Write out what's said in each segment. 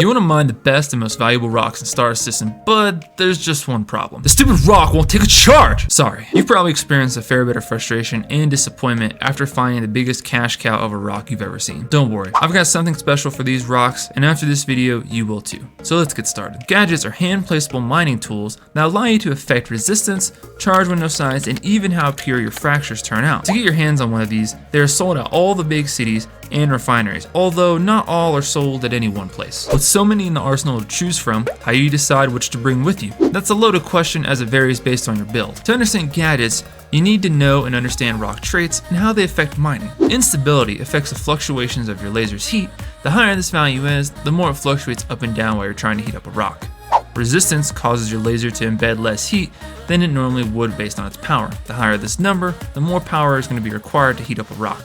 You want to mine the best and most valuable rocks in Star System, but there's just one problem. The stupid rock won't take a charge! Sorry. You've probably experienced a fair bit of frustration and disappointment after finding the biggest cash cow of a rock you've ever seen. Don't worry, I've got something special for these rocks, and after this video, you will too. So let's get started. Gadgets are hand-placeable mining tools that allow you to affect resistance, charge window size, and even how pure your fractures turn out. To get your hands on one of these, they are sold at all the big cities and refineries, although not all are sold at any one place. With so many in the arsenal to choose from, how do you decide which to bring with you? That's a loaded question as it varies based on your build. To understand gadgets, you need to know and understand rock traits and how they affect mining. Instability affects the fluctuations of your laser's heat. The higher this value is, the more it fluctuates up and down while you're trying to heat up a rock. Resistance causes your laser to embed less heat than it normally would based on its power. The higher this number, the more power is going to be required to heat up a rock.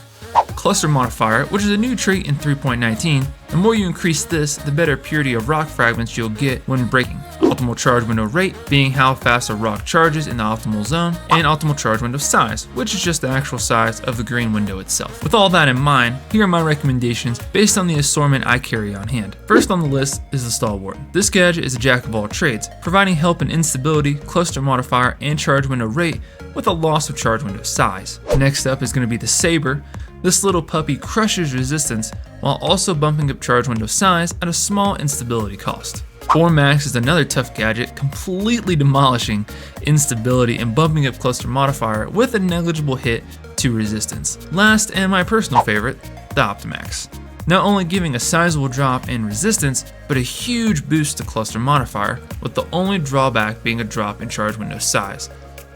Cluster modifier, which is a new trait in 3.19. The more you increase this, the better purity of rock fragments you'll get when breaking. Optimal charge window rate, being how fast a rock charges in the optimal zone, and optimal charge window size, which is just the actual size of the green window itself. With all that in mind, here are my recommendations based on the assortment I carry on hand. First on the list is the Stalwart. This gadget is a jack of all trades, providing help in instability, cluster modifier, and charge window rate with a loss of charge window size. Next up is going to be the Sabir. This little puppy crushes resistance while also bumping up charge window size at a small instability cost. Boremax is another tough gadget, completely demolishing instability and bumping up cluster modifier with a negligible hit to resistance. Last, and my personal favorite, the Optimax. Not only giving a sizable drop in resistance, but a huge boost to cluster modifier, with the only drawback being a drop in charge window size.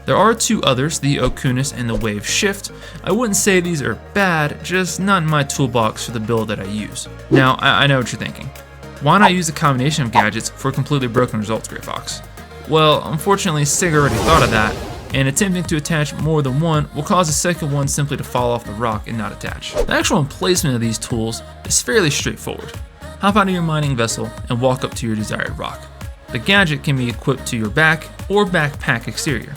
There are two others, the Okunis and the Waveshift. I wouldn't say these are bad, just not in my toolbox for the build that I use. Now, I know what you're thinking. Why not use a combination of gadgets for completely broken results, Grey Fox? Well, unfortunately, Sig already thought of that, and attempting to attach more than one will cause the second one simply to fall off the rock and not attach. The actual emplacement of these tools is fairly straightforward. Hop out of your mining vessel and walk up to your desired rock. The gadget can be equipped to your back or backpack exterior.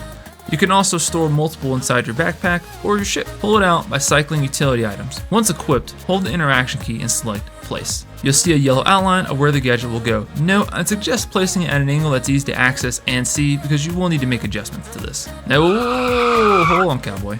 You can also store multiple inside your backpack or your ship. Pull it out by cycling utility items. Once equipped, hold the interaction key and select place. You'll see a yellow outline of where the gadget will go. Note, I'd suggest placing it at an angle that's easy to access and see because you will need to make adjustments to this. Now, hold on, cowboy.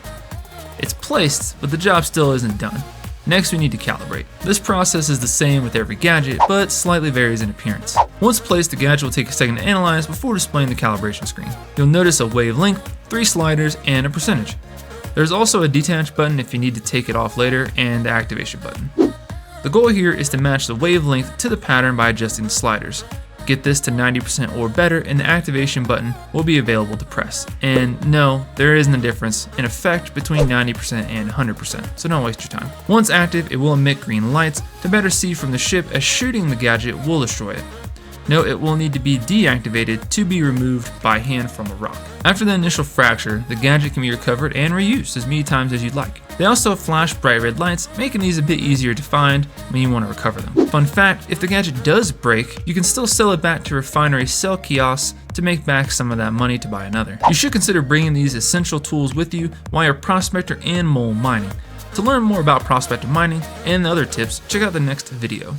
It's placed, but the job still isn't done. Next, we need to calibrate. This process is the same with every gadget, but slightly varies in appearance. Once placed, the gadget will take a second to analyze before displaying the calibration screen. You'll notice a wavelength, 3 sliders, and a percentage. There's also a detach button if you need to take it off later, and the activation button. The goal here is to match the wavelength to the pattern by adjusting the sliders. Get this to 90% or better, and the activation button will be available to press. And no, there isn't a difference in effect between 90% and 100%, so don't waste your time. Once active, it will emit green lights to better see from the ship, as shooting the gadget will destroy it. Note, it will need to be deactivated to be removed by hand from a rock. After the initial fracture, the gadget can be recovered and reused as many times as you'd like. They also flash bright red lights, making these a bit easier to find when you want to recover them. Fun fact, if the gadget does break, you can still sell it back to refinery sell kiosks to make back some of that money to buy another. You should consider bringing these essential tools with you while you're prospector and mole mining. To learn more about prospector mining and the other tips, check out the next video.